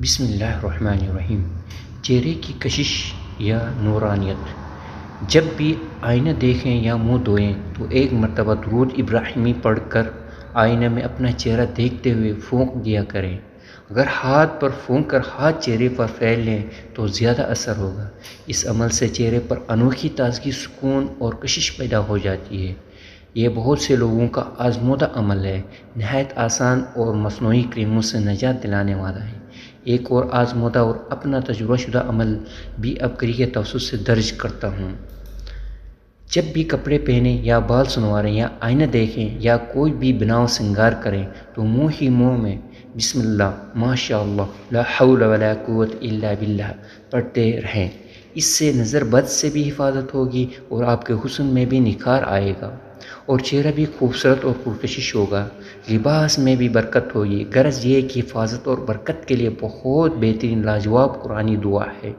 بسم اللہ الرحمن الرحیم۔ چہرے کی کشش یا نورانیت۔ جب بھی آئینہ دیکھیں یا منہ دھوئیں تو ایک مرتبہ درود ابراہیمی پڑھ کر آئینہ میں اپنا چہرہ دیکھتے ہوئے پھونک دیا کریں۔ اگر ہاتھ پر پھونک کر ہاتھ چہرے پر پھیل لیں تو زیادہ اثر ہوگا۔ اس عمل سے چہرے پر انوکھی تازگی، سکون اور کشش پیدا ہو جاتی ہے۔ یہ بہت سے لوگوں کا آزمودہ عمل ہے، نہایت آسان اور مصنوعی کریموں سے نجات دلانے والا ہے۔ ایک اور آزمودہ اور اپنا تجربہ شدہ عمل بھی اب کے توسط سے درج کرتا ہوں۔ جب بھی کپڑے پہنیں یا بال سنواریں یا آئینہ دیکھیں یا کوئی بھی بناؤ سنگار کریں تو منہ ہی منہ میں بسم اللہ، ماشاء اللہ، لا حول ولا قوت الا باللہ پڑھتے رہیں۔ اس سے نظر بد سے بھی حفاظت ہوگی اور آپ کے حسن میں بھی نکھار آئے گا اور چہرہ بھی خوبصورت اور پرکشش ہوگا۔ لباس میں بھی برکت ہوگی۔ غرض یہ کہ حفاظت اور برکت کے لیے بہت بہترین لاجواب قرآنی دعا ہے۔